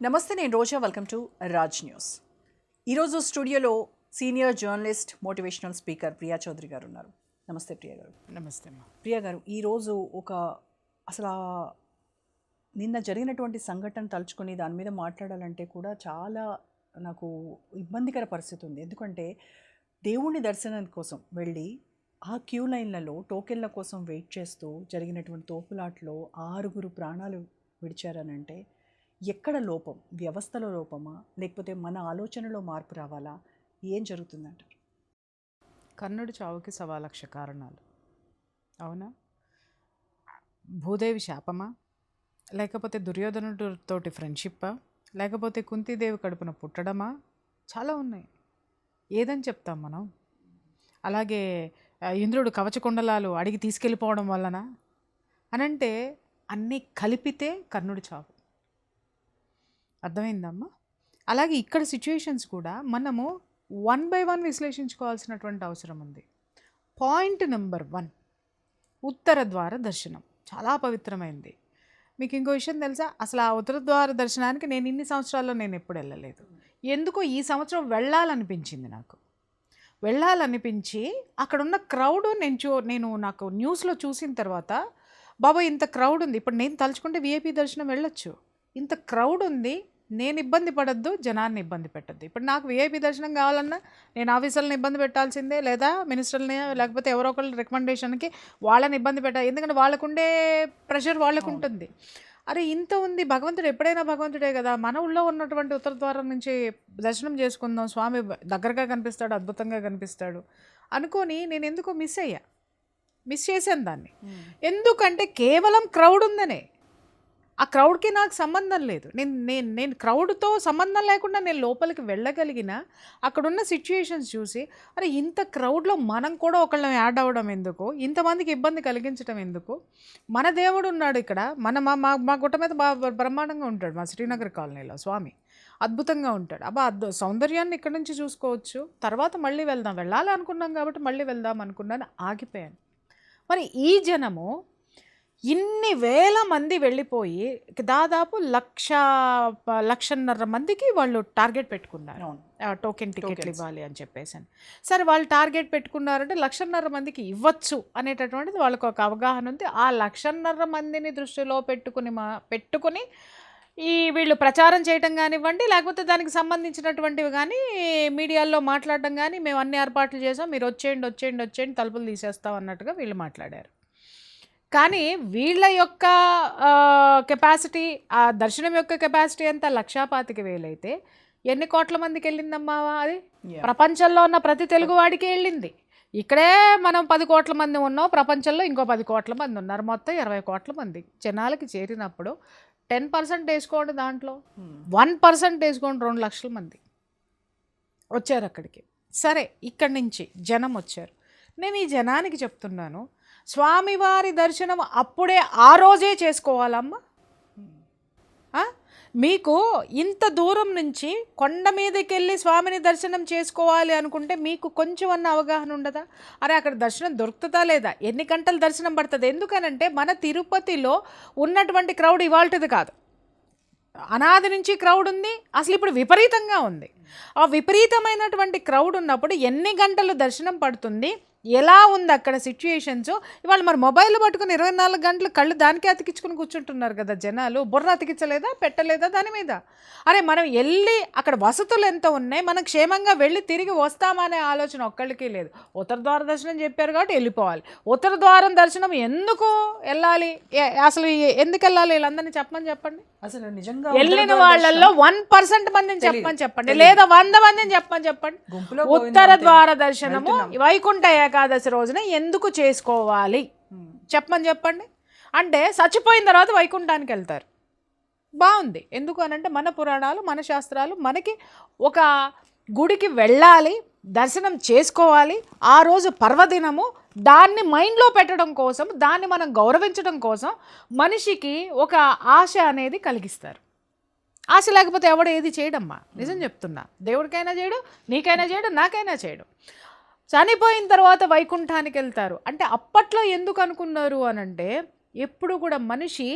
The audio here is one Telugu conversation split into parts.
నమస్తే, నేను Roja. Welcome to Raj news. ఈరోజు స్టూడియోలో senior journalist, motivational speaker Priya Chaudhary గారు ఉన్నారు. నమస్తే ప్రియా గారు. నమస్తే అమ్మా. ప్రియా గారు, ఈరోజు అసలు నిన్న జరిగినటువంటి సంఘటన తలుచుకొని దాని మీద మాట్లాడాలంటే కూడా చాలా నాకు ఇబ్బందికర పరిస్థితి ఉంది. ఎందుకంటే దేవుని దర్శనం కోసం వెళ్ళి ఆ క్యూ లైన్లలో టోకెన్ల కోసం వెయిట్ చేస్తూ జరిగినటువంటి తోపులాట్లో 6 ప్రాణాలు విడిచారనంటే ఎక్కడ లోపం? వ్యవస్థలో లోపమా, లేకపోతే మన ఆలోచనలో మార్పు రావాలా? ఏం జరుగుతుందంటారు? కర్ణుడి చావుకి 1,00,000 కారణాలు. అవునా? భూదేవి శాపమా, లేకపోతే దుర్యోధనుడితోటి ఫ్రెండ్షిప్పా, లేకపోతే కుంతీదేవి కడుపున పుట్టడమా? చాలా ఉన్నాయి. ఏదని చెప్తాం మనం? అలాగే ఇంద్రుడు కవచకుండలాలు అడిగి తీసుకెళ్ళిపోవడం వలన అనంటే అన్నీ కలిపితే కర్ణుడి చావు. అర్థమైందమ్మా? అలాగే ఇక్కడ సిచ్యుయేషన్స్ కూడా మనము 1 by 1 విశ్లేషించుకోవాల్సినటువంటి అవసరం ఉంది. పాయింట్ నెంబర్ 1, ఉత్తర ద్వార దర్శనం చాలా పవిత్రమైంది. మీకు ఇంకో విషయం తెలుసా? అసలు ఆ ఉత్తర ద్వార దర్శనానికి నేను ఇన్ని సంవత్సరాల్లో నేను ఎప్పుడు వెళ్ళలేదు. ఎందుకో ఈ సంవత్సరం వెళ్ళాలనిపించింది. వెళ్ళాలనిపించి అక్కడున్న క్రౌడ్ నేను నాకు న్యూస్లో చూసిన తర్వాత, బాబా ఇంత క్రౌడ్ ఉంది, ఇప్పుడు నేను తలుచుకుంటే విఐపి దర్శనం వెళ్ళొచ్చు, ఇంత క్రౌడ్ ఉంది, నేను ఇబ్బంది పడద్దు, జనాన్ని ఇబ్బంది పెట్టద్దు. ఇప్పుడు నాకు విఐపి దర్శనం కావాలన్నా నేను ఆఫీసర్ని ఇబ్బంది పెట్టాల్సిందే, లేదా మినిస్టర్ని, లేకపోతే ఎవరో ఒకళ్ళ రికమెండేషన్కి వాళ్ళని ఇబ్బంది పెట్టాలి. ఎందుకంటే వాళ్ళకుండే ప్రెషర్ వాళ్ళకు ఉంటుంది. అరే ఇంత ఉంది, భగవంతుడు ఎప్పుడైనా భగవంతుడే కదా, మన ఊళ్ళో ఉన్నటువంటి ఉత్తర ద్వారం నుంచి దర్శనం చేసుకుందాం, స్వామి దగ్గరగా కనిపిస్తాడు, అద్భుతంగా కనిపిస్తాడు అనుకొని నేను ఎందుకో మిస్ చేశాను దాన్ని. ఎందుకంటే కేవలం క్రౌడ్ ఉందనే, ఆ క్రౌడ్కి నాకు సంబంధం లేదు. నేను క్రౌడ్తో సంబంధం లేకుండా నేను లోపలికి వెళ్ళగలిగిన అక్కడున్న సిచ్యుయేషన్స్ చూసి, అరే ఇంత క్రౌడ్లో మనం కూడా ఒకళ్ళని యాడ్ అవ్వడం ఎందుకు, ఇంతమందికి ఇబ్బంది కలిగించడం ఎందుకు? మన దేవుడు ఉన్నాడు ఇక్కడ, మా గుట్ట మీద బ్రహ్మాండంగా ఉంటాడు, మా శ్రీనగర్ కాలనీలో స్వామి అద్భుతంగా ఉంటాడు. సౌందర్యాన్ని ఇక్కడ నుంచి చూసుకోవచ్చు, తర్వాత మళ్ళీ వెళ్ళాలి అనుకున్నాం కాబట్టి మళ్ళీ వెళ్దాం అనుకున్నాను, ఆగిపోయాను. మరి ఈ జనము ఇన్ని వేల మంది వెళ్ళిపోయి దాదాపు 1,00,000 మందికి వాళ్ళు టార్గెట్ పెట్టుకున్నారు, టోకెన్ టికెట్లు ఇవ్వాలి అని చెప్పేసి. సరే వాళ్ళు టార్గెట్ పెట్టుకున్నారంటే 1,00,000 మందికి ఇవ్వచ్చు అనేటటువంటిది వాళ్ళకు ఒక అవగాహన ఉంది. ఆ 1,00,000 మందిని దృష్టిలో పెట్టుకుని ఈ వీళ్ళు ప్రచారం చేయటం కానివ్వండి, లేకపోతే దానికి సంబంధించినటువంటివి కానీ మీడియాల్లో మాట్లాడడం కానీ, మేము అన్ని ఏర్పాట్లు చేసాం, మీరు వచ్చేయండి తలుపులు తీసేస్తాం అన్నట్టుగా వీళ్ళు మాట్లాడారు. కానీ వీళ్ళ యొక్క కెపాసిటీ, ఆ దర్శనం యొక్క కెపాసిటీ ఎంత? 1,25,000 అయితే ఎన్ని కోట్ల మందికి వెళ్ళిందమ్మా అది? ప్రపంచంలో ఉన్న ప్రతి తెలుగువాడికి వెళ్ళింది. ఇక్కడే మనం 10 కోట్ల మంది ఉన్నాం, ప్రపంచంలో ఇంకో 10 కోట్ల మంది ఉన్నారు, మొత్తం 20 కోట్ల మంది జనాలకి చేరినప్పుడు 10% వేసుకోండి, దాంట్లో 1% వేసుకోండి, 2 లక్షల మంది వచ్చారు అక్కడికి. సరే, ఇక్కడి నుంచి జనం వచ్చారు. నేను ఈ జనానికి చెప్తున్నాను, స్వామివారి దర్శనం అప్పుడే ఆ రోజే చేసుకోవాలమ్మా. మీకు ఇంత దూరం నుంచి కొండ మీదకి వెళ్ళి స్వామిని దర్శనం చేసుకోవాలి అనుకుంటే మీకు కొంచెం అన్న అవగాహన ఉండదా? అరే అక్కడ దర్శనం దొరుకుతుందా లేదా, ఎన్ని గంటలు దర్శనం పడుతుంది? ఎందుకనంటే మన తిరుపతిలో ఉన్నటువంటి క్రౌడ్ ఇవాల్టిది కాదు, అనాది నుంచి క్రౌడ్ ఉంది, అసలు ఇప్పుడు విపరీతంగా ఉంది. ఆ విపరీతమైనటువంటి క్రౌడ్ ఉన్నప్పుడు ఎన్ని గంటలు దర్శనం పడుతుంది, ఎలా ఉంది అక్కడ సిచ్యుయేషన్స్? ఇవాళ మరి మొబైల్ పట్టుకుని 24 గంటలు కళ్ళు దానికే అతికించుకుని కూర్చుంటున్నారు కదా జనాలు. బుర్ర అతికించలేదా, పెట్టలేదా దాని మీద? అరే మనం వెళ్ళి అక్కడ వసతులు ఎంత ఉన్నాయి, మనం క్షేమంగా వెళ్ళి తిరిగి వస్తామనే ఆలోచన ఒక్కళ్ళకి లేదు. ఉత్తర ద్వార దర్శనం చెప్పారు కాబట్టి వెళ్ళిపోవాలి. ఉత్తర ద్వారం దర్శనం ఎందుకు వెళ్ళాలి, అసలు ఎందుకు వెళ్ళాలి వీళ్ళందరినీ చెప్పండి. అసలు నిజంగా వెళ్ళిన వాళ్ళల్లో 1% మందిని చెప్పండి, లేదా 100 మందిని చెప్పండి. ఉత్తర ద్వార దర్శనము వైకుంఠ ఏకాదశి రోజున ఎందుకు చేసుకోవాలి చెప్పండి. అంటే చచ్చిపోయిన తర్వాత వైకుంఠానికి వెళ్తారు, బాగుంది. ఎందుకు అనంటే మన పురాణాలు, మన శాస్త్రాలు మనకి ఒక గుడికి వెళ్ళాలి, దర్శనం చేసుకోవాలి, ఆ రోజు పర్వదినము, దాన్ని మైండ్లో పెట్టడం కోసం, దాన్ని మనం గౌరవించడం కోసం మనిషికి ఒక ఆశ అనేది కలిగిస్తారు. ఆశ లేకపోతే ఎవడు ఏది చేయడమ్మా, నిజం చెప్తున్నా. దేవుడికైనా చేయడు, నీకైనా చేయడు, నాకైనా చేయడు. చనిపోయిన తర్వాత వైకుంఠానికి వెళ్తారు అంటే అప్పట్లో ఎందుకు అనుకున్నారు అనంటే ఎప్పుడు కూడా మనిషి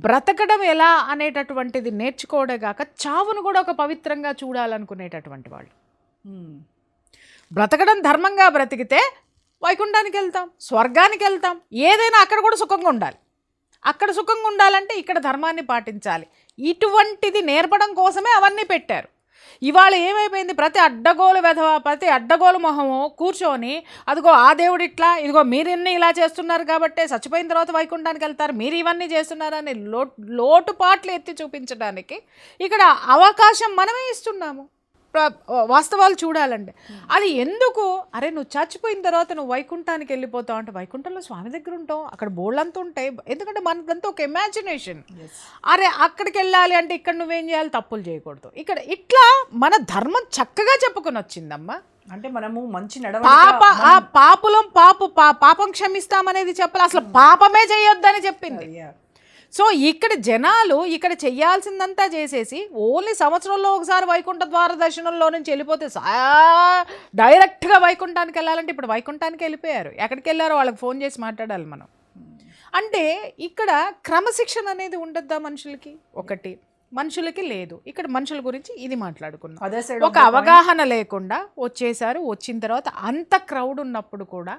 బ్రతకడం ఎలా అనేటటువంటిది నేర్చుకోవడే కాక చావును కూడా ఒక పవిత్రంగా చూడాలనుకునేటటువంటి వాళ్ళు. బ్రతకడం ధర్మంగా బ్రతికితే వైకుంఠానికి వెళ్తాం, స్వర్గానికి వెళ్తాం, ఏదైనా అక్కడ కూడా సుఖంగా ఉండాలి. అక్కడ సుఖంగా ఉండాలంటే ఇక్కడ ధర్మాన్ని పాటించాలి. ఇటువంటిది నేర్పడం కోసమే అవన్నీ పెట్టారు. ఇవాళ ఏమైపోయింది, ప్రతి అడ్డగోలు వెధవ, ప్రతి అడ్డగోలు మొహము కూర్చొని అదిగో ఆ దేవుడు ఇట్లా, ఇదిగో మీరిన్ని ఇలా చేస్తున్నారు కాబట్టి చచ్చిపోయిన తర్వాత వైకుంఠానికి వెళ్తారు, మీరు ఇవన్నీ చేస్తున్నారని లోటుపాట్లు ఎత్తి చూపించడానికి ఇక్కడ అవకాశం మనమే ఇస్తున్నాము. వాస్తవాలు చూడాలంటే అది ఎందుకు, అరే నువ్వు చచ్చిపోయిన తర్వాత నువ్వు వైకుంఠానికి వెళ్ళిపోతావు అంటే వైకుంఠంలో స్వామి దగ్గర ఉంటావు, అక్కడ బోళ్ళంతా ఉంటాయి. ఎందుకంటే మనదంతా ఒక ఇమాజినేషన్. అరే అక్కడికి వెళ్ళాలి అంటే ఇక్కడ నువ్వేం చేయాలి, తప్పులు చేయకూడదు. ఇక్కడ ఇట్లా మన ధర్మం చక్కగా చెప్పుకొని వచ్చిందమ్మా. అంటే మనము మంచి పాపం క్షమిస్తామనేది చెప్పాలి, అసలు పాపమే చేయొద్దని చెప్పింది. సో ఇక్కడ జనాలు ఇక్కడ చెయ్యాల్సిందంతా చేసేసి ఓన్లీ సంవత్సరంలో ఒకసారి వైకుంఠ ద్వార దర్శనంలో నుంచి వెళ్ళిపోతే డైరెక్ట్గా వైకుంఠానికి వెళ్ళాలంటే ఇప్పుడు వైకుంఠానికి వెళ్ళిపోయారు. ఎక్కడికి వెళ్ళారో వాళ్ళకి ఫోన్ చేసి మాట్లాడాలి మనం. అంటే ఇక్కడ క్రమశిక్షణ అనేది ఉండద్దా మనుషులకి? ఒకటి మనుషులకి లేదు. ఇక్కడ మనుషుల గురించి ఇది మాట్లాడుకున్నాం. ఒక అవగాహన లేకుండా వచ్చేసారు. వచ్చిన తర్వాత అంత క్రౌడ్ ఉన్నప్పుడు కూడా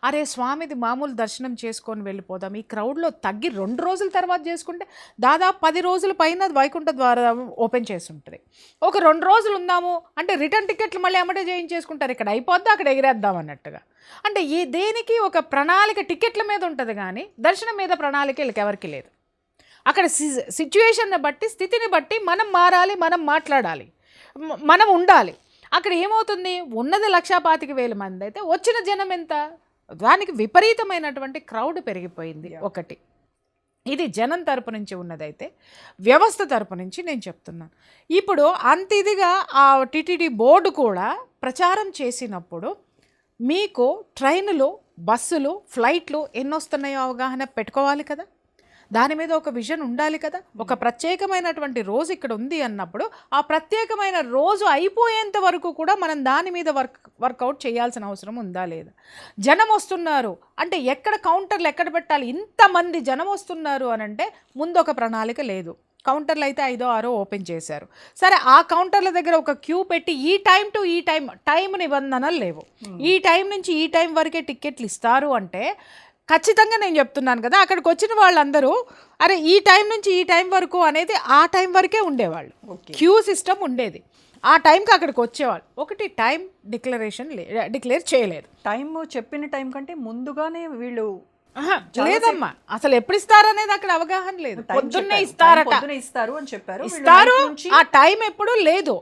అరే స్వామిది మామూలు దర్శనం చేసుకొని వెళ్ళిపోదాం, ఈ క్రౌడ్లో తగ్గి 2 రోజుల తర్వాత చేసుకుంటే దాదాపు 10 రోజుల పైన వైకుంఠ ద్వారం ఓపెన్ చేసి ఉంటుంది. ఒక 2 రోజులు ఉందాము అంటే రిటర్న్ టికెట్లు మళ్ళీ అమ్మటే చేయించేసుకుంటారు. ఇక్కడ అయిపోద్దా అక్కడ ఎగిరేద్దాం అన్నట్టుగా. అంటే ఈ దేనికి ఒక ప్రణాళిక టికెట్ల మీద ఉంటుంది కానీ దర్శనం మీద ప్రణాళిక వీళ్ళకి ఎవరికి లేదు. అక్కడ సిచ్యువేషన్ని బట్టి, స్థితిని బట్టి మనం మారాలి, మనం మాట్లాడాలి, మనం ఉండాలి. అక్కడ ఏమవుతుంది, ఉన్నది 1,25,000 మంది అయితే వచ్చిన జనం ఎంత, దానికి విపరీతమైనటువంటి క్రౌడ్ పెరిగిపోయింది. ఒకటి ఇది జనం తరపు నుంచి ఉన్నదైతే, వ్యవస్థ తరపు నుంచి నేను చెప్తున్నాను. ఇప్పుడు అంత ఇదిగా ఆ టీటీడీ బోర్డు కూడా ప్రచారం చేసినప్పుడు మీకు ట్రైన్లు, బస్సులు, ఫ్లైట్లు ఎన్ని వస్తున్నాయో అవగాహన పెట్టుకోవాలి కదా, దాని మీద ఒక విజన్ ఉండాలి కదా. ఒక ప్రత్యేకమైనటువంటి రోజు ఇక్కడ ఉంది అన్నప్పుడు ఆ ప్రత్యేకమైన రోజు అయిపోయేంత వరకు కూడా మనం దాని మీద వర్కౌట్ చేయాల్సిన అవసరం ఉందా లేదా? జనం వస్తున్నారు అంటే ఎక్కడ కౌంటర్లు ఎక్కడ పెట్టాలి, ఇంతమంది జనం వస్తున్నారు అని అంటే ముందు ఒక ప్రణాళిక లేదు. కౌంటర్లు అయితే 5, 6 ఓపెన్ చేశారు. సరే ఆ కౌంటర్ల దగ్గర ఒక క్యూ పెట్టి ఈ టైం టు ఈ టైం నిబంధనలు లేవు. ఈ టైం నుంచి ఈ టైం వరకే టికెట్లు ఇస్తారు అంటే ఖచ్చితంగా నేను చెప్తున్నాను కదా, అక్కడికి వచ్చిన వాళ్ళందరూ అరే ఈ టైం నుంచి ఈ టైం వరకు అనేది ఆ టైం వరకే ఉండేవాళ్ళు. క్యూ సిస్టమ్ ఉండేది. ఆ టైంకి అక్కడికి వచ్చేవాళ్ళు. ఒకటి టైం డిక్లేర్ చేయలేదు. టైం చెప్పిన టైం కంటే ముందుగానే వీళ్ళు లేదమ్మా, అసలు ఎప్పుడు ఇస్తారనేది అక్కడ అవగాహన లేదు. పొద్దున్నే ఇస్తారు అని చెప్పారు. ఇస్తారు, ఆ టైం ఎప్పుడు లేదు.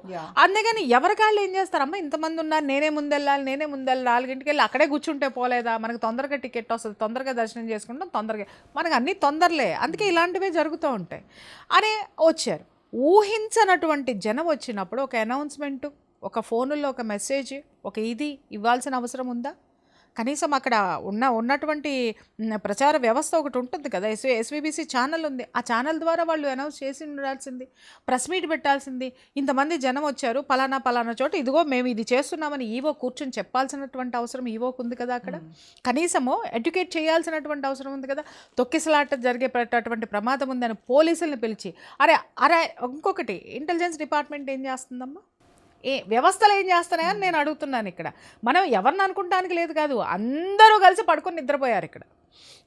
అందుకని ఎవరికాళ్ళు ఏం చేస్తారమ్మా, ఇంతమంది ఉన్నారు, నేనే ముందెళ్ళాలి 4 వెళ్ళి అక్కడే కూర్చుంటే పోలేదా, మనకు తొందరగా టికెట్ వస్తుంది, తొందరగా దర్శనం చేసుకుంటాం, తొందరగా మనకు అన్ని తొందరలే, అందుకే ఇలాంటివే జరుగుతూ ఉంటాయి అని వచ్చారు. ఊహించనటువంటి జనం వచ్చినప్పుడు ఒక అనౌన్స్మెంట్, ఒక ఫోనుల్లో ఒక మెసేజ్, ఒక ఇది ఇవ్వాల్సిన అవసరం ఉందా? కనీసం అక్కడ ఉన్నటువంటి ప్రచార వ్యవస్థ ఒకటి ఉంటుంది కదా, ఎస్వీబీసీ ఛానల్ ఉంది, ఆ ఛానల్ ద్వారా వాళ్ళు అనౌన్స్ చేసి ఉండాల్సింది, ప్రెస్ మీట్ పెట్టాల్సింది. ఇంతమంది జనం వచ్చారు, పలానా చోట ఇదిగో మేము ఇది చేస్తున్నామని ఈవో కూర్చొని చెప్పాల్సినటువంటి అవసరం ఈవోకు ఉంది కదా. అక్కడ కనీసము ఎడ్యుకేట్ చేయాల్సినటువంటి అవసరం ఉంది కదా. తొక్కిసలాట జరిగేటటువంటి ప్రమాదం ఉందని పోలీసుల్ని పిలిచి అరే ఇంకొకటి ఇంటెలిజెన్స్ డిపార్ట్మెంట్ ఏం చేస్తుందమ్మా, వ్యవస్థలు ఏం చేస్తున్నాయని నేను అడుగుతున్నాను. ఇక్కడ మనం ఎవరిని అనుకుంటానికి లేదు కాదు, అందరూ కలిసి పడుకొని నిద్రపోయారు. ఇక్కడ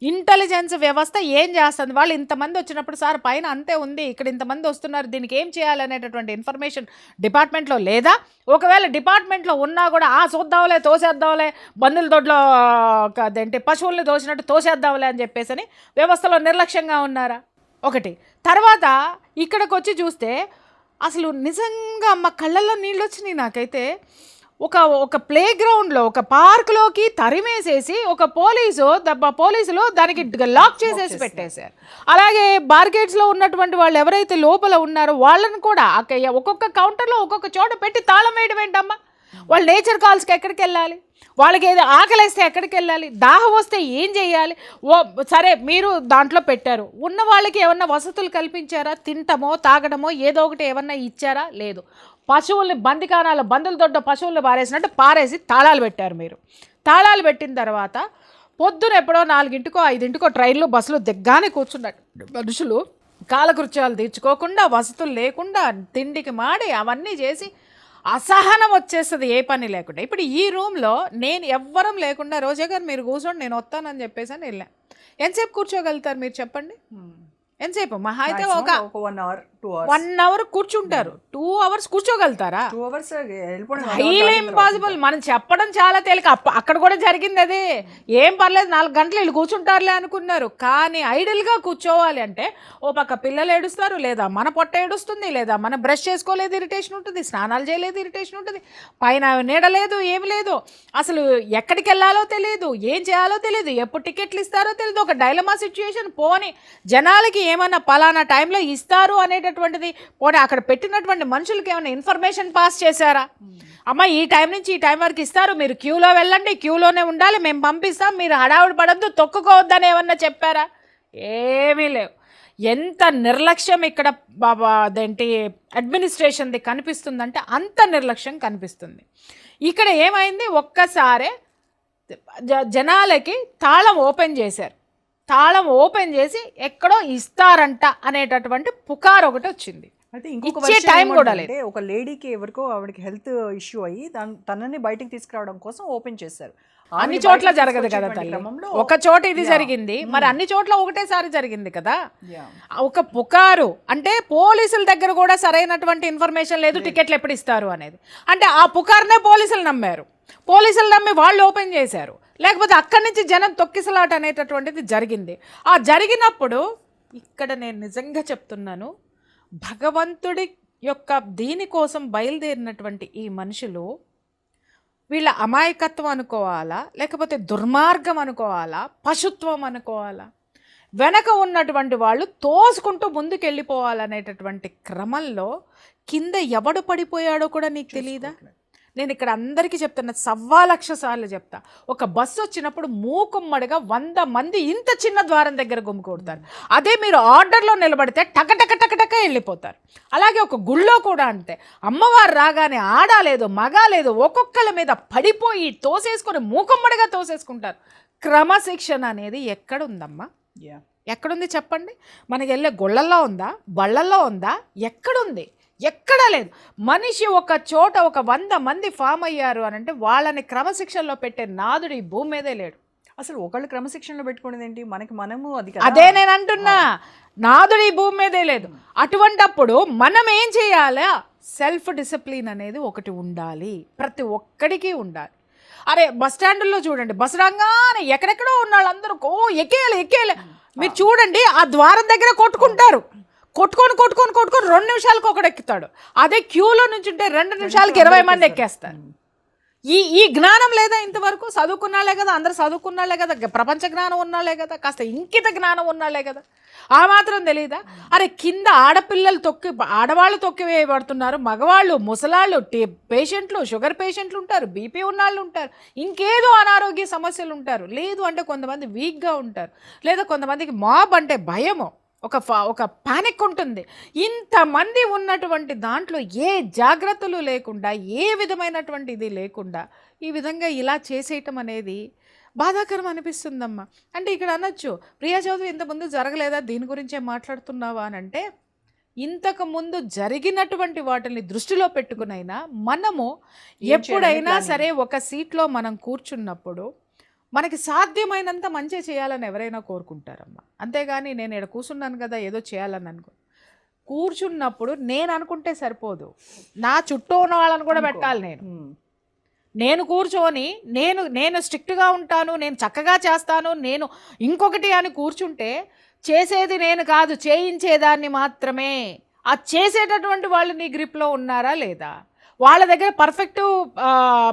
ఇంటెలిజెన్స్ వ్యవస్థ ఏం చేస్తుంది, వాళ్ళు ఇంతమంది వచ్చినప్పుడు సార్ పైన అంతే ఉంది, ఇక్కడ ఇంతమంది వస్తున్నారు, దీనికి ఏం చేయాలనేటటువంటి ఇన్ఫర్మేషన్ డిపార్ట్మెంట్లో లేదా? ఒకవేళ డిపార్ట్మెంట్లో ఉన్నా కూడా చూద్దాంలే, తోసేద్దాంలే, బంధువుల దొడ్లో అదేంటి పశువుల్ని తోసినట్టు తోసేద్దాంలే అని చెప్పేసి వ్యవస్థలో నిర్లక్ష్యంగా ఉన్నారా? ఒకటి. తర్వాత ఇక్కడికి వచ్చి చూస్తే అసలు నిజంగా అమ్మ కళ్ళల్లో నీళ్ళు వచ్చినాయి నాకైతే. ఒక ప్లే గ్రౌండ్లో, ఒక పార్క్లోకి తరిమేసేసి పోలీసులు దానికి లాక్ చేసేసి పెట్టేశారు. అలాగే బార్గేట్స్లో ఉన్నటువంటి వాళ్ళు ఎవరైతే లోపల ఉన్నారో వాళ్ళని కూడా ఒక్కొక్క కౌంటర్లో ఒక్కొక్క చోట పెట్టి తాళం వేయడం ఏంటమ్మా? వాళ్ళు నేచర్ కాల్స్కి ఎక్కడికి వెళ్ళాలి, వాళ్ళకి ఏదో ఆకలిస్తే ఎక్కడికి వెళ్ళాలి, దాహం వస్తే ఏం చేయాలి? సరే మీరు దాంట్లో పెట్టారు, ఉన్న వాళ్ళకి ఏమన్నా వసతులు కల్పించారా? తింటమో తాగడమో ఏదో ఒకటి ఏమన్నా ఇచ్చారా? లేదు. పశువుల్ని బందికానాల బందుల దొడ్డ పశువుల్ని పారేసినట్టు పారేసి తాళాలు పెట్టారు. మీరు తాళాలు పెట్టిన తర్వాత పొద్దున ఎప్పుడో 4ంటికో 5ంటికో ట్రైన్లో బస్సులో దిగ్గానే కూర్చున్నారు మనుషులు, కాలకృత్యాలు తీర్చుకోకుండా, వసతులు లేకుండా, తిండికి మాడి అవన్నీ చేసి అసహనం వచ్చేస్తుంది ఏ పని లేకుండా. ఇప్పుడు ఈ రూమ్లో నేను ఎవ్వరం లేకుండా, రోజా గారు మీరు కూర్చోండి నేను వస్తానని చెప్పేసి అని వెళ్ళా. ఎంతసేపు కూర్చోగలుగుతారు మీరు చెప్పండి? ఎంతసేపు మహా అయితే ఒక 1 hour 2 hours 1 hour కూర్చుంటారు. 2 hours కూర్చోగలుగుతారా? 2 hours వెళ్ళిపోవడం హైలీ ఇంపాసిబుల్. మనం చెప్పడం చాలా తేలిక. అక్కడ కూడా జరిగింది అదే. ఏం పర్లేదు 4 గంటలు వీళ్ళు కూర్చుంటారులే అనుకున్నారు. కానీ ఐడిల్గా కూర్చోవాలి అంటే ఓ పక్క పిల్లలు ఏడుస్తారు, లేదా మన పొట్ట ఏడుస్తుంది, లేదా మన బ్రష్ చేసుకోలేదు ఇరిటేషన్ ఉంటుంది, స్నానాలు చేయలేదు ఇరిటేషన్ ఉంటుంది, పైన నీడ లేదు, ఏమి లేదు, అసలు ఎక్కడికి వెళ్ళాలో తెలియదు, ఏం చేయాలో తెలియదు, ఎప్పుడు టికెట్లు ఇస్తారో తెలియదు. ఒక డైలమా సిచ్యుయేషన్. పోని జనాలకి ఏమన్నా పలానా టైంలో ఇస్తారు అనేటటువంటిది, పోనీ అక్కడ పెట్టినటువంటి మనుషులకి ఏమైనా ఇన్ఫర్మేషన్ పాస్ చేశారా? అమ్మ ఈ టైం నుంచి ఈ టైం వరకు ఇస్తారు, మీరు క్యూలో వెళ్ళండి, క్యూలోనే ఉండాలి, మేము పంపిస్తాం, మీరు హడావుడి పడద్దు, తొక్కుకోవద్దని ఏమన్నా చెప్పారా? ఏమీ లేవు. ఎంత నిర్లక్ష్యం ఇక్కడ అదేంటి అడ్మినిస్ట్రేషన్ది కనిపిస్తుందంటే అంత నిర్లక్ష్యం కనిపిస్తుంది. ఇక్కడ ఏమైంది, ఒక్కసారే జనాలకి తాళం ఓపెన్ చేశారు. తాళం ఓపెన్ చేసి ఎక్కడో ఇస్తారంట అనేటటువంటి పుకారు ఒకటి వచ్చింది. అయితే ఇంకొక ఇచ్చే టైం కూడా లేదు. అంటే ఒక లేడీకి ఎవరికో ఆవిడకి హెల్త్ ఇష్యూ అయ్యి తనని బయటికి తీసుకురావడం కోసం ఓపెన్ చేశారు. అన్ని చోట్ల జరగదు కదా తల్లి, ఒక చోట ఇది జరిగింది, మరి అన్ని చోట్ల ఒకటేసారి జరిగింది కదా. ఒక పుకారు అంటే పోలీసుల దగ్గర కూడా సరైనటువంటి ఇన్ఫర్మేషన్ లేదు టికెట్లు ఎప్పుడు ఇస్తారు అనేది. అంటే ఆ పుకారునే పోలీసులు నమ్మారు, పోలీసులు నమ్మి వాళ్ళు ఓపెన్ చేశారు, లేకపోతే అక్కడి నుంచి జనం తొక్కిసలాట అనేటటువంటిది జరిగింది. ఆ జరిగినప్పుడు ఇక్కడ నేను నిజంగా చెప్తున్నాను, భగవంతుడి యొక్క దీనికోసం బయలుదేరినటువంటి ఈ మనుషులు వీళ్ళ అమాయకత్వం అనుకోవాలా, లేకపోతే దుర్మార్గం అనుకోవాలా, పశుత్వం అనుకోవాలా, వెనక ఉన్నటువంటి వాళ్ళు తోసుకుంటూ ముందుకెళ్ళిపోవాలనేటటువంటి క్రమంలో కింద ఎవడు పడిపోయాడో కూడా నీకు తెలియదా? నేను ఇక్కడ అందరికీ చెప్తున్నా, 1,00,000 సార్లు చెప్తా. ఒక బస్సు వచ్చినప్పుడు మూకుమ్మడిగా 100 మంది ఇంత చిన్న ద్వారం దగ్గర గుమ్మికూడతారు. అదే మీరు ఆర్డర్లో నిలబడితే టక వెళ్ళిపోతారు. అలాగే ఒక గుళ్ళో కూడా అంతే, అమ్మవారు రాగానే ఆడాలేదు మగాలేదు ఒక్కొక్కల మీద పడిపోయి తోసేసుకొని మూకుమ్మడిగా తోసేసుకుంటారు. క్రమశిక్షణ అనేది ఎక్కడుందమ్మా? ఎక్కడుంది చెప్పండి? మనకి వెళ్ళే గుళ్ళల్లో ఉందా, బళ్ళల్లో ఉందా? ఎక్కడుంది? ఎక్కడా లేదు. మనిషి ఒక చోట ఒక 100 మంది ఫామ్ అయ్యారు అని అంటే వాళ్ళని క్రమశిక్షణలో పెట్టే నాదుడు ఈ భూమి మీదే లేడు. అసలు ఒకళ్ళు క్రమశిక్షణలో పెట్టుకునేది ఏంటి? మనము అదే నేను అంటున్నా, నాదుడు ఈ భూమి మీదే లేదు. అటువంటప్పుడు మనం ఏం చేయాలా? సెల్ఫ్ డిసిప్లిన్ అనేది ఒకటి ఉండాలి, ప్రతి ఒక్కడికి ఉండాలి. అరే బస్ స్టాండ్లో చూడండి, బస్ రంగానే ఎక్కడెక్కడో ఉన్న వాళ్ళందరూ ఎక్కేయాలి. మీరు చూడండి ఆ ద్వారం దగ్గర కొట్టుకుంటారు, కొట్టుకొని 2 నిమిషాలకు ఒకడు ఎక్కుతాడు. అదే క్యూలో నుంచి ఉంటే 2 నిమిషాలకి 20 మంది ఎక్కేస్తారు. ఈ జ్ఞానం లేదా ఇంతవరకు? చదువుకున్నాలే కదా, అందరు చదువుకున్నాలే కదా, ప్రపంచ జ్ఞానం ఉన్నాలే కదా, కాస్త ఇంకిత జ్ఞానం ఉన్నాలే కదా, ఆ మాత్రం తెలీదా? అరే కింద ఆడవాళ్ళు తొక్కి వేయబడుతున్నారు, మగవాళ్ళు, ముసలాళ్ళు, పేషెంట్లు, షుగర్ పేషెంట్లు ఉంటారు, బీపీ ఉన్నవాళ్ళు ఉంటారు, ఇంకేదో అనారోగ్య సమస్యలు ఉంటారు, లేదు అంటే కొంతమంది వీక్గా ఉంటారు, లేదా కొంతమందికి మాబ్ అంటే భయము, ఒక పానిక్ ఉంటుంది. ఇంతమంది ఉన్నటువంటి దాంట్లో ఏ జాగ్రత్తలు లేకుండా, ఏ విధమైనటువంటి ఇది లేకుండా ఈ విధంగా ఇలా చేసేయటం అనేది బాధాకరం అనిపిస్తుందమ్మా. అంటే ఇక్కడ అనొచ్చు, ప్రియా చౌదరి ఇంతకుముందు జరగలేదా, దీని గురించే మాట్లాడుతున్నావా అని అంటే, ఇంతకుముందు జరిగినటువంటి వాటిని దృష్టిలో పెట్టుకునైనా మనము ఎప్పుడైనా సరే ఒక సీట్లో మనం కూర్చున్నప్పుడు మనకి సాధ్యమైనంత మంచి చేయాలని ఎవరైనా కోరుకుంటారమ్మా. అంతేగాని నేను ఇక్కడ కూర్చున్నాను కదా ఏదో చేయాలని కూర్చున్నప్పుడు నేను అనుకుంటే సరిపోదు, నా చుట్టూ ఉన్న వాళ్ళని కూడా పెట్టాలి. నేను కూర్చొని నేను స్ట్రిక్ట్గా ఉంటాను, నేను చక్కగా చేస్తాను, నేను ఇంకొకటి అని కూర్చుంటే చేసేది నేను కాదు, చేయించేదాన్ని మాత్రమే. ఆ చేసేటటువంటి వాళ్ళు నీ గ్రిప్లో ఉన్నారా లేదా, వాళ్ళ దగ్గర పర్ఫెక్ట్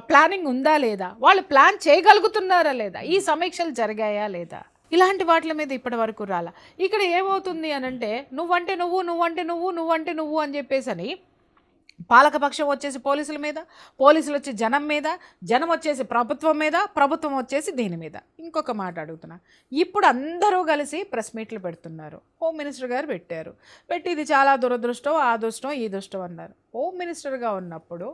ప్లానింగ్ ఉందా లేదా, వాళ్ళు ప్లాన్ చేయగలుగుతున్నారా లేదా, ఈ సమీక్షలు జరిగాయా లేదా, ఇలాంటి వాటి మీద ఇప్పటి వరకు రాలా. ఇక్కడ ఏమవుతుంది అని అంటే, నువ్వంటే నువ్వు అని చెప్పేసి పాలకపక్షం వచ్చేసి పోలీసుల మీద, పోలీసులు వచ్చి జనం మీద, జనం వచ్చేసి ప్రభుత్వం మీద, ప్రభుత్వం వచ్చేసి దీని మీద. ఇంకొక మాట అడుగుతున్నా, ఇప్పుడు అందరూ కలిసి ప్రెస్ మీట్లు పెడుతున్నారు. హోమ్ మినిస్టర్ గారు పెట్టి ఇది చాలా దురదృష్టం, ఆ దుష్టం ఈ దుష్టం అన్నారు. హోమ్ మినిస్టర్గా ఉన్నప్పుడు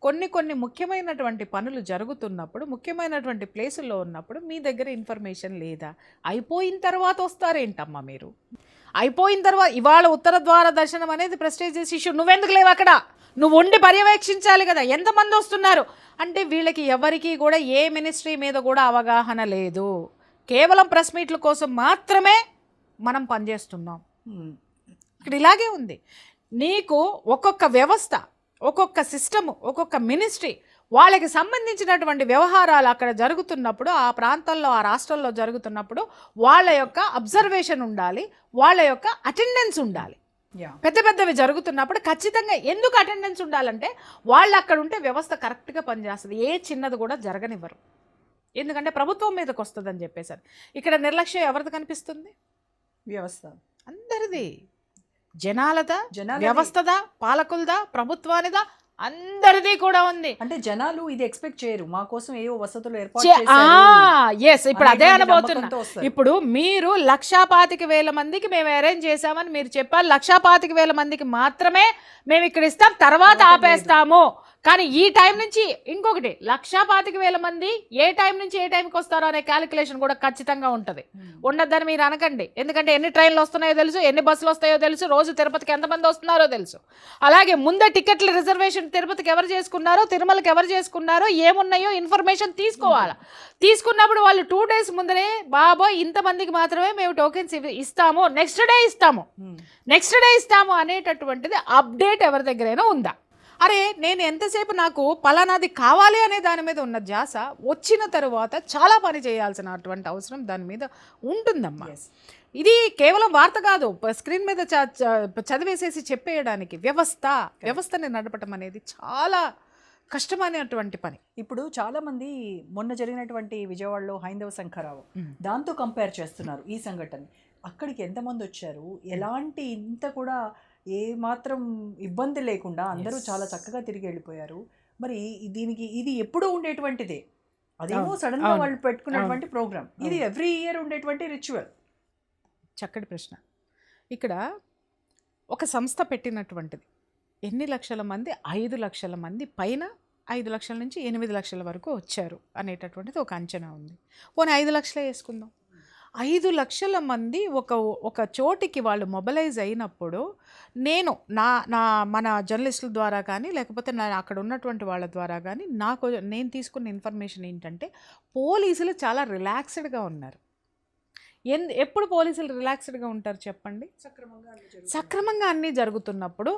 కొన్ని ముఖ్యమైనటువంటి పనులు జరుగుతున్నప్పుడు, ముఖ్యమైనటువంటి ప్లేసుల్లో ఉన్నప్పుడు మీ దగ్గర ఇన్ఫర్మేషన్ లేదా? అయిపోయిన తర్వాత వస్తారేంటమ్మా మీరు? అయిపోయిన తర్వాత ఇవాళ ఉత్తర ద్వార దర్శనం అనేది ప్రెస్టీజియస్ ఇష్యూ, నువ్వెందుకు లేవు అక్కడ? నువ్వు ఉండి పర్యవేక్షించాలి కదా, ఎంతమంది వస్తున్నారు అంటే. వీళ్ళకి ఎవరికి కూడా ఏ మినిస్ట్రీ మీద కూడా అవగాహన లేదు. కేవలం ప్రెస్ మీట్ల కోసం మాత్రమే మనం పనిచేస్తున్నాం. ఇక్కడ ఇలాగే ఉంది. నీకు ఒక్కొక్క వ్యవస్థ, ఒక్కొక్క సిస్టము, ఒక్కొక్క మినిస్ట్రీ, వాళ్ళకి సంబంధించినటువంటి వ్యవహారాలు అక్కడ జరుగుతున్నప్పుడు, ఆ ప్రాంతంలో, ఆ రాష్ట్రంలో జరుగుతున్నప్పుడు వాళ్ళ యొక్క అబ్జర్వేషన్ ఉండాలి, వాళ్ళ యొక్క అటెండెన్స్ ఉండాలి. పెద్ద పెద్దవి జరుగుతున్నప్పుడు ఖచ్చితంగా ఎందుకు అటెండెన్స్ ఉండాలంటే వాళ్ళు అక్కడ ఉంటే వ్యవస్థ కరెక్ట్గా పనిచేస్తుంది, ఏ చిన్నది కూడా జరగనివ్వరు. ఎందుకంటే ప్రభుత్వం మీదకి వస్తుందని చెప్పేసారు. ఇక్కడ నిర్లక్ష్యం ఎవరిది కనిపిస్తుంది? వ్యవస్థ అందరిది. జనాలదా, వ్యవస్థదా, పాలకులదా, ప్రభుత్వానిదా, అందరిది కూడా ఉంది. అంటే జనాలు ఇది ఎక్స్పెక్ట్ చేయరు, మా కోసం ఏవో వసతులు ఏర్పాటు చేశారు. ఎస్, ఇప్పుడు అదే అనబోతున్నా. ఇప్పుడు మీరు 1,25,000 మందికి మేము అరేంజ్ చేశామని మీరు చెప్పారు. 1,25,000 మందికి మాత్రమే మేము ఇక్కడ ఇస్తాం, తర్వాత ఆపేస్తాము. కానీ ఈ టైం నుంచి ఇంకొకటి 1,25,000 మంది ఏ టైం నుంచి ఏ టైంకి వస్తారో అనే క్యాలిక్యులేషన్ కూడా ఖచ్చితంగా ఉంటుంది. ఉండద్దని మీరు అనకండి. ఎందుకంటే ఎన్ని ట్రైన్లు వస్తున్నాయో తెలుసు, ఎన్ని బస్సులు వస్తాయో తెలుసు, రోజు తిరుపతికి ఎంతమంది వస్తున్నారో తెలుసు. అలాగే ముందే టికెట్ల రిజర్వేషన్ తిరుపతికి ఎవరు చేసుకున్నారో, తిరుమలకి ఎవరు చేసుకున్నారో, ఏమున్నాయో ఇన్ఫర్మేషన్ తీసుకోవాలి. తీసుకున్నప్పుడు వాళ్ళు 2 days ముందరే బాబోయ్ ఇంతమందికి మాత్రమే మేము టోకెన్స్ ఇస్తాము, నెక్స్ట్ డే ఇస్తాము అనేటటువంటిది అప్డేట్ ఎవరి దగ్గరైనా ఉందా? అరే నేను ఎంతసేపు నాకు పలానాది కావాలి అనే దాని మీద ఉన్న ధ్యాస వచ్చిన తరువాత చాలా పని చేయాల్సినటువంటి అవసరం దాని మీద ఉంటుందమ్మా. ఇది కేవలం వార్త కాదు, స్క్రీన్ మీద చదివేసేసి చెప్పేయడానికి. వ్యవస్థని నడపటం అనేది చాలా కష్టమైనటువంటి పని. ఇప్పుడు చాలామంది మొన్న జరిగినటువంటి విజయవాడలో హైందవ శంఖరావు దాంతో కంపేర్ చేస్తున్నారు ఈ సంఘటన. అక్కడికి ఎంతమంది వచ్చారు, ఎలాంటి ఇంత కూడా ఏ మాత్రం ఇబ్బంది లేకుండా అందరూ చాలా చక్కగా తిరిగి వెళ్ళిపోయారు. మరి దీనికి ఇది ఎప్పుడూ ఉండేటువంటిదే, అదేమో సడన్ గా వాళ్ళు పెట్టుకున్నటువంటి ప్రోగ్రామ్. ఇది ఎవ్రీ ఇయర్ ఉండేటువంటి రిచువల్. చక్కటి ప్రశ్న. ఇక్కడ ఒక సంస్థ పెట్టినటువంటిది ఎన్ని లక్షల మంది? 5 లక్షల మంది పైన, 5 లక్షల నుంచి 8 లక్షల వరకు వచ్చారు అనేటటువంటిది ఒక అంచనా ఉంది. పోనీ 5 లక్షలే వేసుకుందాం. 5 లక్షల మంది ఒక చోటికి వాళ్ళు మొబిలైజ్ అయినప్పుడు నేను మన జర్నలిస్టుల ద్వారా కానీ, లేకపోతే అక్కడ ఉన్నటువంటి వాళ్ళ ద్వారా కానీ నేను తీసుకున్న ఇన్ఫర్మేషన్ ఏంటంటే పోలీసులు చాలా రిలాక్స్డ్గా ఉన్నారు. ఎప్పుడు పోలీసులు రిలాక్స్డ్గా ఉంటారు చెప్పండి? సక్రమంగా అన్నీ జరుగుతున్నప్పుడు,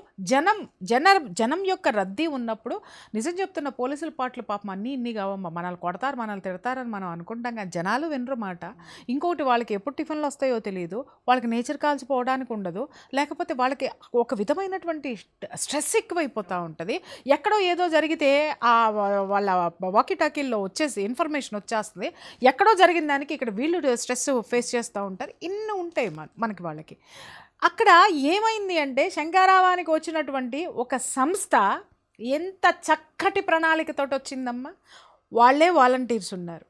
జనం యొక్క రద్దీ ఉన్నప్పుడు. నిజం చెప్తున్న పోలీసుల పాటలు పాపం అన్నీ ఇన్ని కావమ్మా. మనల్ని కొడతారు, మనల్ని తిడతారని మనం అనుకుంటాం, కానీ జనాలు వినరు మాట. ఇంకొకటి, వాళ్ళకి ఎప్పుడు టిఫిన్లు వస్తాయో తెలియదు, వాళ్ళకి నేచర్ కాల్స్ పోవడానికి ఉండదు, లేకపోతే వాళ్ళకి ఒక విధమైనటువంటి స్ట్రెస్ ఎక్కువైపోతూ ఉంటుంది. ఎక్కడో ఏదో జరిగితే వాళ్ళ వాకీ టాకీల్లో వచ్చేసి ఇన్ఫర్మేషన్ వచ్చేస్తుంది, ఎక్కడో జరిగిన దానికి ఇక్కడ వీళ్ళు స్ట్రెస్ ఫేస్ చేస్తూ ఉంటారు. ఇన్ని ఉంటాయి మనకి వాళ్ళకి. అక్కడ ఏమైంది అంటే శంఖారావానికి వచ్చినటువంటి ఒక సంస్థ ఎంత చక్కటి ప్రణాళికతో వచ్చిందమ్మా. వాళ్ళే వాలంటీర్స్ ఉన్నారు.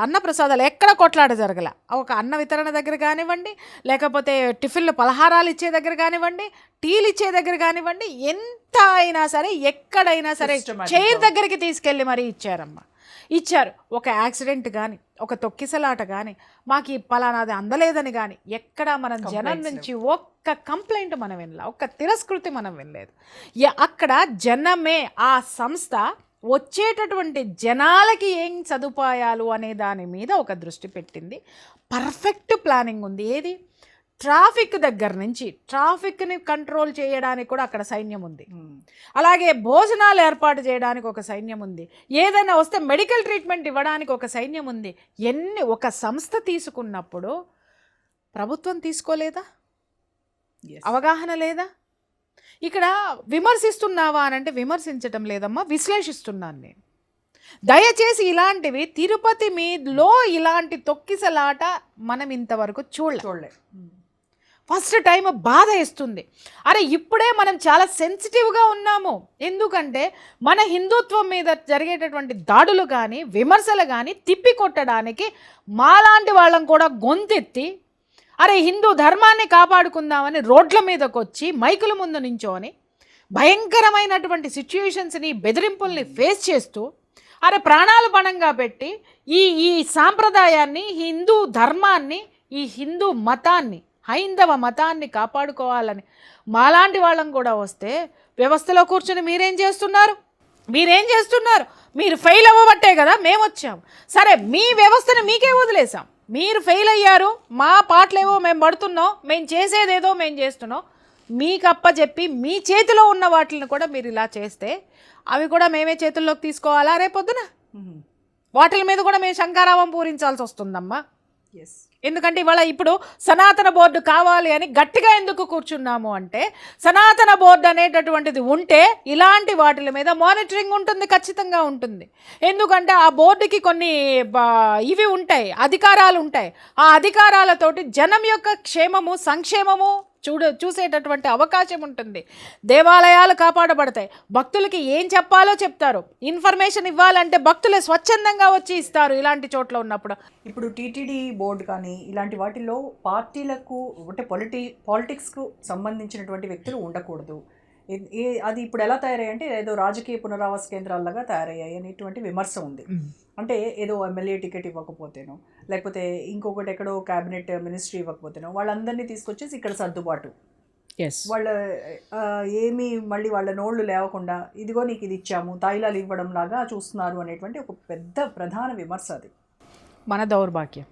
అన్న ప్రసాదాలు ఎక్కడ కొట్లాట జరగల. ఒక అన్న వితరణ దగ్గర కానివ్వండి, లేకపోతే టిఫిన్లు పలహారాలు ఇచ్చే దగ్గర కానివ్వండి, టీలు ఇచ్చే దగ్గర కానివ్వండి, ఎంత అయినా సరే ఎక్కడైనా సరే చైర్ దగ్గరికి తీసుకెళ్ళి మరీ ఇచ్చారు. ఒక యాక్సిడెంట్ కానీ, ఒక తొక్కిసలాట కానీ, మాకు ఈ పలానాది అందలేదని కానీ ఎక్కడ మనం జనం నుంచి ఒక్క కంప్లైంట్ మనం వినలే, ఒక్క తిరస్కృతి మనం వినలేదు. అక్కడ జనమే, ఆ సంస్థ వచ్చేటటువంటి జనాలకి ఏం సదుపాయాలు అనే దాని మీద ఒక దృష్టి పెట్టింది. పర్ఫెక్ట్ ప్లానింగ్ ఉంది. ఏది? ట్రాఫిక్ దగ్గర నుంచి ట్రాఫిక్ని కంట్రోల్ చేయడానికి కూడా అక్కడ సైన్యం ఉంది. అలాగే భోజనాలు ఏర్పాటు చేయడానికి ఒక సైన్యం ఉంది. ఏదైనా వస్తే మెడికల్ ట్రీట్మెంట్ ఇవ్వడానికి ఒక సైన్యం ఉంది. ఒక సంస్థ తీసుకున్నప్పుడు ప్రభుత్వం తీసుకోలేదా? అవగాహన లేదా? ఇక్కడ విమర్శిస్తున్నావా అనంటే విమర్శించటం లేదమ్మా, విశ్లేషిస్తున్నాను నేను. దయచేసి ఇలాంటివి తిరుపతి మీదలో ఇలాంటి తొక్కిసలాట మనం ఇంతవరకు చూడలే. ఫస్ట్ టైం బాధ వేస్తుంది. అరే ఇప్పుడే మనం చాలా సెన్సిటివ్గా ఉన్నాము. ఎందుకంటే మన హిందుత్వం మీద జరిగేటటువంటి దాడులు కానీ, విమర్శలు కానీ తిప్పికొట్టడానికి మాలాంటి వాళ్ళం కూడా గొంతెత్తి, అరే హిందూ ధర్మాన్ని కాపాడుకుందామని రోడ్ల మీదకి వచ్చి మైకుల ముందు నించోని భయంకరమైనటువంటి సిచ్యుయేషన్స్ని, బెదిరింపుల్ని ఫేస్ చేస్తూ అరే ప్రాణాలు పణంగా పెట్టి ఈ ఈ సాంప్రదాయాన్ని, హిందూ ధర్మాన్ని, ఈ హిందూ మతాన్ని, హైందవ మతాన్ని కాపాడుకోవాలని మాలాంటి వాళ్ళం కూడా వస్తే వ్యవస్థలో కూర్చొని మీరేం చేస్తున్నారు? మీరు ఫెయిల్ అవ్వబట్టే కదా మేము వచ్చాం. సరే, మీ వ్యవస్థను మీకే వదిలేసాం. మీరు ఫెయిల్ అయ్యారు, మా పాటలేవో మేము పడుతున్నాం, మేము చేసేదేదో మేము చేస్తున్నాం. మీకు అప్పచెప్పి మీ చేతిలో ఉన్న వాటిని కూడా మీరు ఇలా చేస్తే అవి కూడా మేమే చేతుల్లోకి తీసుకోవాలా రేపొద్దున? వాటి మీద కూడా మేము శంకారావం పూరించాల్సి వస్తుందమ్మా. ఎస్. ఎందుకంటే ఇప్పుడు సనాతన బోర్డు కావాలి అని గట్టిగా ఎందుకు కూర్చున్నాము అంటే, సనాతన బోర్డు అనేటటువంటిది ఉంటే ఇలాంటి వాటి మీద మానిటరింగ్ ఉంటుంది, ఖచ్చితంగా ఉంటుంది. ఎందుకంటే ఆ బోర్డుకి కొన్ని ఇవి ఉంటాయి, అధికారాలు ఉంటాయి. ఆ అధికారాలతోటి జనం యొక్క క్షేమము, సంక్షేమము చూసేటటువంటి అవకాశం ఉంటుంది. దేవాలయాలు కాపాడబడతాయి. భక్తులకి ఏం చెప్పాలో చెప్తారు. ఇన్ఫర్మేషన్ ఇవ్వాలంటే భక్తులే స్వచ్ఛందంగా వచ్చి ఇస్తారు ఇలాంటి చోట్ల ఉన్నప్పుడు. ఇప్పుడు టీటీడీ బోర్డు కానీ ఇలాంటి వాటిల్లో పార్టీలకు అంటే పాలిటిక్స్కు సంబంధించినటువంటి వ్యక్తులు ఉండకూడదు. అది ఇప్పుడు ఎలా తయారయ్యాయి అంటే ఏదో రాజకీయ పునరావాస కేంద్రాల్లాగా తయారయ్యాయి అనేటువంటి విమర్శ ఉంది. అంటే ఏదో ఎమ్మెల్యే టికెట్ ఇవ్వకపోతేనో, లేకపోతే ఇంకొకటి ఎక్కడో క్యాబినెట్ మినిస్ట్రీ ఇవ్వకపోతేనో వాళ్ళందరినీ తీసుకొచ్చేసి ఇక్కడ సర్దుబాటు, వాళ్ళ ఏమీ మళ్ళీ వాళ్ళ నోళ్ళు లేవకుండా ఇదిగో నీకు ఇది ఇచ్చాము, తాయిలాలు ఇవ్వడం లాగా చూస్తున్నారు అనేటువంటి ఒక పెద్ద ప్రధాన విమర్శ అది. మన దౌర్భాగ్యం.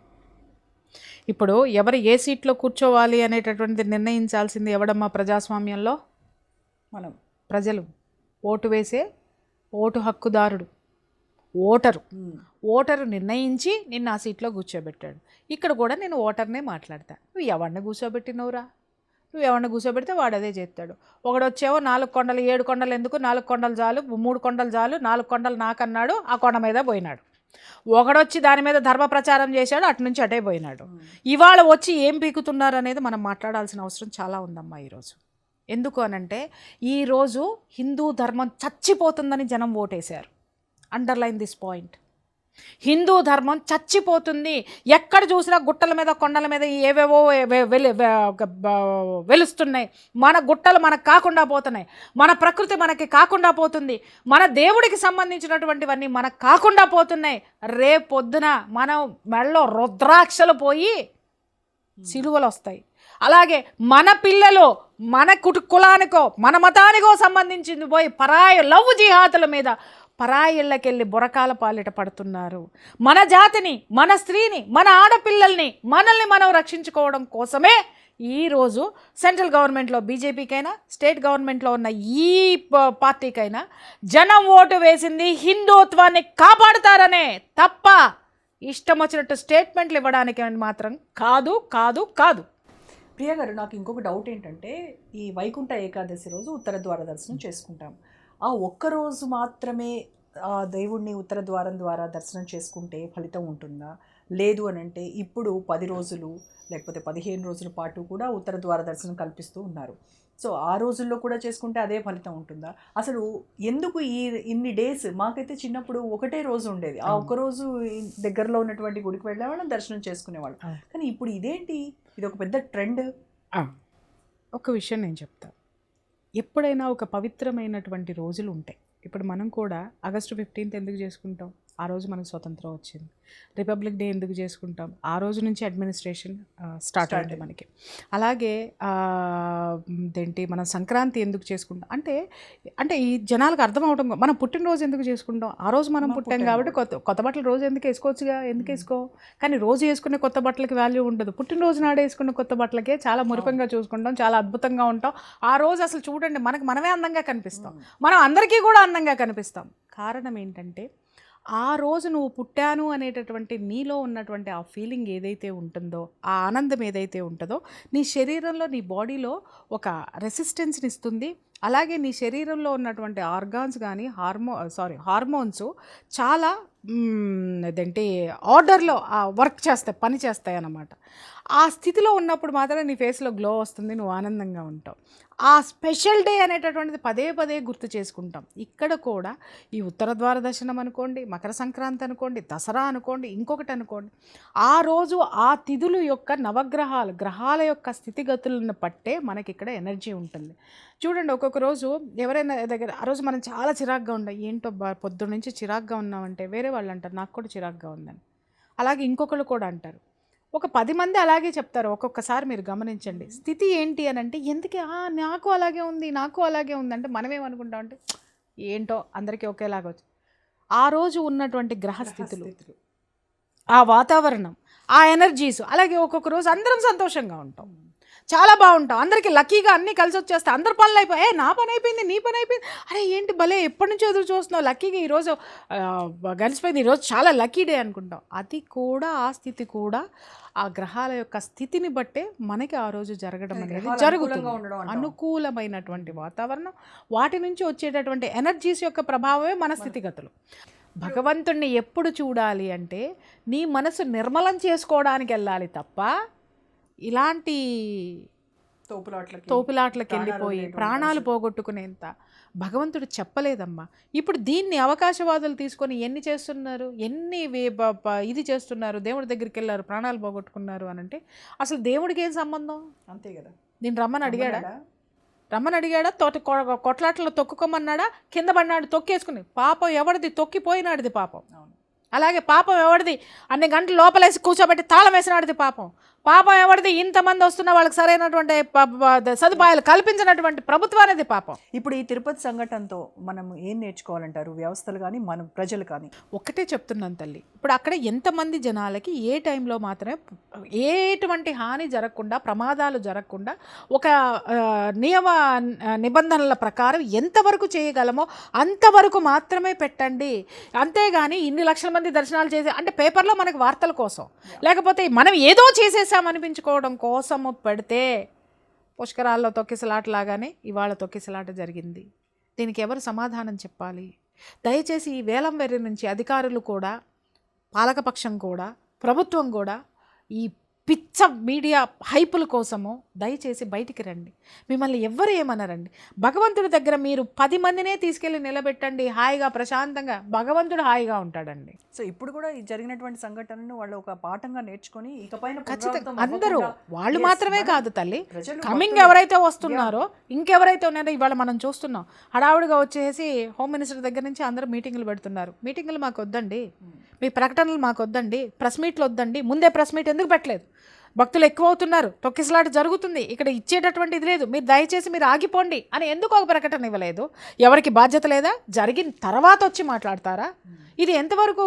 ఇప్పుడు ఎవరు ఏ సీట్లో కూర్చోవాలి అనేటటువంటిది నిర్ణయించాల్సింది ఎవడమ్మా ప్రజాస్వామ్యంలో? మనం ప్రజలు. ఓటు వేసే ఓటు హక్కుదారుడు ఓటరు నిర్ణయించి నిన్ను ఆ సీట్లో కూర్చోబెట్టాడు. ఇక్కడ కూడా నేను ఓటర్నే మాట్లాడతా. నువ్వు ఎవరిని కూర్చోబెట్టినవురా? నువ్వు ఎవరిని కూర్చోబెడితే వాడు అదే చేస్తాడు. ఒకడు వచ్చేవో 4 కొండలు 7 కొండలు ఎందుకు, 4 కొండలు చాలు, 3 కొండలు చాలు, 4 కొండలు నాకన్నాడు, ఆ కొండ మీద పోయినాడు. ఒకడొచ్చి దాని మీద ధర్మ ప్రచారం చేశాడు, అటు నుంచి అటే పోయినాడు. ఇవాళ వచ్చి ఏం పీకుతున్నారు అనేది మనం మాట్లాడాల్సిన అవసరం చాలా ఉందమ్మా ఈరోజు. ఎందుకు అనంటే ఈరోజు హిందూ ధర్మం చచ్చిపోతుందని జనం ఓటేశారు. Underline this point. హిందూ ధర్మం చచ్చిపోతుంది. ఎక్కడ చూసినా గుట్టల మీద, కొండల మీద ఏవేవో వెలుస్తున్నాయి. మన గుట్టలు మనకు కాకుండా పోతున్నాయి. మన ప్రకృతి మనకి కాకుండా పోతుంది. మన దేవుడికి సంబంధించినటువంటివన్నీ మనకు కాకుండా పోతున్నాయి. రేపొద్దున మనం మెడలో రుద్రాక్షలు పోయి సిలువలు వస్తాయి. అలాగే మన పిల్లలు మన కులానికో మన మతానికో సంబంధించింది పోయి పరాయి లవ్ జిహాదుల మీద పరాయిళ్ళకెళ్ళి బొరకాల పాలిట పడుతున్నారు. మన జాతిని, మన స్త్రీని, మన ఆడపిల్లల్ని, మనల్ని మనం రక్షించుకోవడం కోసమే ఈరోజు సెంట్రల్ గవర్నమెంట్లో బీజేపీకైనా, స్టేట్ గవర్నమెంట్లో ఉన్న ఈ పార్టీకైనా జనం ఓటు వేసింది హిందుత్వాన్ని కాపాడుతారనే తప్ప ఇష్టం వచ్చినట్టు స్టేట్మెంట్లు ఇవ్వడానికి మాత్రం కాదు కాదు కాదు. ప్రియా గారు, నాకు ఇంకొక డౌట్ ఏంటంటే, ఈ వైకుంఠ ఏకాదశి రోజు ఉత్తర ద్వార దర్శనం చేసుకుంటాం. ఆ ఒక్కరోజు మాత్రమే ఆ దేవుణ్ణి ఉత్తర ద్వారం ద్వారా దర్శనం చేసుకుంటే ఫలితం ఉంటుందా? లేదు అని అంటే ఇప్పుడు 10 రోజులు లేకపోతే 15 రోజుల పాటు కూడా ఉత్తర ద్వార దర్శనం కల్పిస్తూ ఉన్నారు. సో ఆ రోజుల్లో కూడా చేసుకుంటే అదే ఫలితం ఉంటుందా? అసలు ఎందుకు ఇన్ని డేస్? మాకైతే చిన్నప్పుడు ఒకటే రోజు ఉండేది. ఆ ఒక్కరోజు దగ్గరలో ఉన్నటువంటి గుడికి వెళ్ళేవాళ్ళం, దర్శనం చేసుకునేవాళ్ళం. కానీ ఇప్పుడు ఇదేంటి? ఇది ఒక పెద్ద ట్రెండ్. ఒక విషయం నేను చెప్తాను. ఎప్పుడైనా ఒక పవిత్రమైనటువంటి రోజులు ఉంటాయి. ఇప్పుడు మనం కూడా ఆగస్టు 15th ఎందుకు చేసుకుంటాం? ఆ రోజు మనకు స్వతంత్రం వచ్చింది. రిపబ్లిక్ డే ఎందుకు చేసుకుంటాం? ఆ రోజు నుంచి అడ్మినిస్ట్రేషన్ స్టార్ట్ అయింది మనకి. అలాగే మనం సంక్రాంతి ఎందుకు చేసుకుంటాం అంటే ఈ జనాలకు అర్థం అవడం, మనం పుట్టినరోజు ఎందుకు చేసుకుంటాం? ఆ రోజు మనం పుట్టాం కాబట్టి కొత్త బట్టలు రోజు ఎందుకు వేసుకోవచ్చుగా, ఎందుకు వేసుకో? కానీ రోజు వేసుకునే కొత్త బట్టలకి వాల్యూ ఉండదు. పుట్టినరోజు నాడు వేసుకునే కొత్త బట్టలకే చాలా మురిపంగా చూసుకుంటాం, చాలా అద్భుతంగా ఉంటాం. ఆ రోజు అసలు చూడండి, మనమే అందంగా కనిపిస్తాం, మనం అందరికీ కూడా అందంగా కనిపిస్తాం. కారణం ఏంటంటే ఆ రోజు నువ్వు పుట్టాను అనేటటువంటి నీలో ఉన్నటువంటి ఆ ఫీలింగ్ ఏదైతే ఉంటుందో, ఆ ఆనందం ఏదైతే ఉంటుందో నీ శరీరంలో, నీ బాడీలో ఒక రెసిస్టెన్స్ని ఇస్తుంది. అలాగే నీ శరీరంలో ఉన్నటువంటి ఆర్గాన్స్ కానీ హార్మోన్స్ చాలా అదేంటి ఆర్డర్లో వర్క్ చేస్తాయి, పని చేస్తాయి అన్నమాట. ఆ స్థితిలో ఉన్నప్పుడు మాత్రం నీ ఫేస్లో గ్లో వస్తుంది, నువ్వు ఆనందంగా ఉంటావు. ఆ స్పెషల్ డే అనేటటువంటిది పదే పదే గుర్తు చేసుకుంటాం. ఇక్కడ కూడా ఈ ఉత్తర ద్వార దర్శనం అనుకోండి, మకర సంక్రాంతి అనుకోండి, దసరా అనుకోండి, ఇంకొకటి అనుకోండి, ఆ రోజు ఆ తిథులు యొక్క గ్రహాల యొక్క స్థితిగతులను పట్టే మనకి ఇక్కడ ఎనర్జీ ఉంటుంది. చూడండి, ఒక్కొక్క రోజు ఎవరైనా దగ్గర ఆ రోజు మనం చాలా చిరాగ్గా ఉంటాం. ఏంటో పొద్దున్న నుంచి చిరాగ్గా ఉన్నామంటే వేరే వాళ్ళు అంటారు నాకు కూడా చిరాగ్గా ఉందని. అలాగే ఇంకొకళ్ళు కూడా అంటారు. ఒక 10 మంది అలాగే చెప్తారు. ఒక్కొక్కసారి మీరు గమనించండి. స్థితి ఏంటి అని అంటే ఎందుకే నాకు అలాగే ఉంది, నాకు అలాగే ఉంది అంటే మనం ఏమనుకుంటామంటే ఏంటో అందరికీ ఒకేలాగా వచ్చి ఆ రోజు ఉన్నటువంటి గ్రహస్థితులు, ఆ వాతావరణం, ఆ ఎనర్జీస్, అలాగే ఒక్కొక్క రోజు అందరం సంతోషంగా ఉంటాం, చాలా బాగుంటాం, అందరికీ లక్కీగా అన్నీ కలిసి వచ్చేస్తాయి, అందరు పనులు అయిపోయి నా పని అయిపోయింది, నీ పని అయిపోయింది, అరే ఏంటి భలే ఎప్పటి నుంచో ఎదురు చూస్తున్నావు, లక్కీగా ఈరోజు గడిచిపోయింది, ఈరోజు చాలా లక్కీ డే అనుకుంటాం. అది కూడా ఆ స్థితి కూడా ఆ గ్రహాల యొక్క స్థితిని బట్టే మనకి ఆ రోజు జరగడం అనేది జరుగుతుంది. అనుకూలమైనటువంటి వాతావరణం, వాటి నుంచి వచ్చేటటువంటి ఎనర్జీస్ యొక్క ప్రభావమే మన స్థితిగతులు. భగవంతుణ్ణి ఎప్పుడు చూడాలి అంటే నీ మనసు నిర్మలం చేసుకోవడానికి వెళ్ళాలి తప్ప ఇలాంటి తోపులాట్లకి వెళ్ళిపోయి ప్రాణాలు పోగొట్టుకునేంత భగవంతుడు చెప్పలేదమ్మా. ఇప్పుడు దీన్ని అవకాశవాదులు తీసుకొని ఎన్ని చేస్తున్నారు, ఎన్ని ఇది చేస్తున్నారు, దేవుడి దగ్గరికి వెళ్ళారు ప్రాణాలు పోగొట్టుకున్నారు అని అంటే అసలు దేవుడికి ఏం సంబంధం? అంతే కదా. నేను రమ్మని అడిగాడా కొట్లాటలో తొక్కుకోమన్నాడా? కింద పడినాడు తొక్కేసుకుని, పాపం ఎవరిది? తొక్కిపోయినాడిది పాపం. అలాగే పాపం ఎవరిది? అన్ని గంటలు లోపలేసి కూర్చోబెట్టి తాళం వేసినాడిది పాపం. పాపం ఎవరిది? ఇంతమంది వస్తున్న వాళ్ళకి సరైనటువంటి సదుపాయాలు కల్పించినటువంటి ప్రభుత్వానిది పాపం. ఇప్పుడు ఈ తిరుపతి సంఘటనతో మనం ఏం నేర్చుకోవాలంటారు, వ్యవస్థలు కానీ మన ప్రజలు కానీ? ఒక్కటే చెప్తున్నాను తల్లి, ఇప్పుడు అక్కడ ఎంతమంది జనాలకి ఏ టైంలో మాత్రమే ఎటువంటి హాని జరగకుండా, ప్రమాదాలు జరగకుండా ఒక నియమ నిబంధనల ప్రకారం ఎంతవరకు చేయగలమో అంతవరకు మాత్రమే పెట్టండి. అంతేగాని ఇన్ని లక్షల మంది దర్శనాలు చేసే అంటే పేపర్లో మనకి వార్తల కోసం, లేకపోతే మనం ఏదో చేసేసామనిపించుకోవడం కోసము పెడితే పుష్కరాల్లో తొక్కిసలాటలాగానే ఇవాళ తొక్కిసలాట జరిగింది. దీనికి ఎవరు సమాధానం చెప్పాలి? దయచేసి ఈ వేలం వెర్రి నుంచి అధికారులు కూడా, పాలకపక్షం కూడా, ప్రభుత్వం కూడా ఈ పిచ్చ మీడియా హైపుల కోసము దయచేసి బయటికి రండి. మిమ్మల్ని ఎవ్వరు ఏమన్నారండి? భగవంతుడి దగ్గర మీరు 10 మందినే తీసుకెళ్ళి నిలబెట్టండి, హాయిగా ప్రశాంతంగా భగవంతుడు హాయిగా ఉంటాడండి. సో ఇప్పుడు కూడా ఈ జరిగినటువంటి సంఘటనను వాళ్ళు ఒక పాఠంగా నేర్చుకొని ఇకపైన ఖచ్చితంగా అందరూ, వాళ్ళు మాత్రమే కాదు తల్లి, కమింగ్ ఎవరైతే వస్తున్నారో ఇంకెవరైతే ఉన్నారో ఇవాళ మనం చూస్తున్నాం. హడావుడిగా వచ్చేసి హోమ్ మినిస్టర్ దగ్గర నుంచి అందరూ మీటింగులు పెడుతున్నారు. మీటింగులు మాకు వద్దండి, మీ ప్రకటనలు మాకు వద్దండి, ప్రెస్ మీట్లు వద్దండి. ముందే ప్రెస్ మీట్ ఎందుకు పెట్టలేదు? భక్తులు ఎక్కువ అవుతున్నారు, తొక్కిసలాట జరుగుతుంది, ఇక్కడ ఇచ్చేటటువంటి ఇది లేదు, మీరు దయచేసి మీరు ఆగిపోండి అని ఎందుకు ఒక ప్రకటన ఇవ్వలేదు? ఎవరికి బాధ్యత లేదా? జరిగిన తర్వాత వచ్చి మాట్లాడతారా? ఇది ఎంతవరకు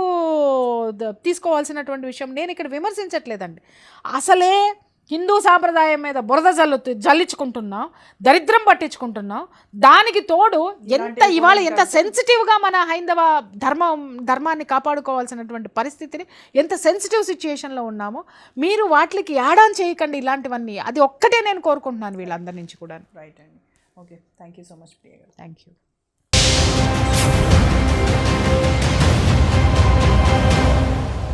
తీసుకోవాల్సినటువంటి విషయం? నేను ఇక్కడ విమర్శించట్లేదండి, అసలే హిందూ సాంప్రదాయం మీద బురద జల్లించుకుంటున్నాం, దరిద్రం పట్టించుకుంటున్నాం. దానికి తోడు ఇవాళ ఎంత సెన్సిటివ్గా మన హైందవ ధర్మాన్ని కాపాడుకోవాల్సినటువంటి పరిస్థితిని, ఎంత సెన్సిటివ్ సిచ్యుయేషన్లో ఉన్నామో మీరు వాటికి యాడ్ ఆన్ చేయకండి ఇలాంటివన్నీ. అది ఒక్కటే నేను కోరుకుంటున్నాను వీళ్ళందరి నుంచి కూడా. రైట్ అండి. Okay, thank you so much Priya గారు. Thank you.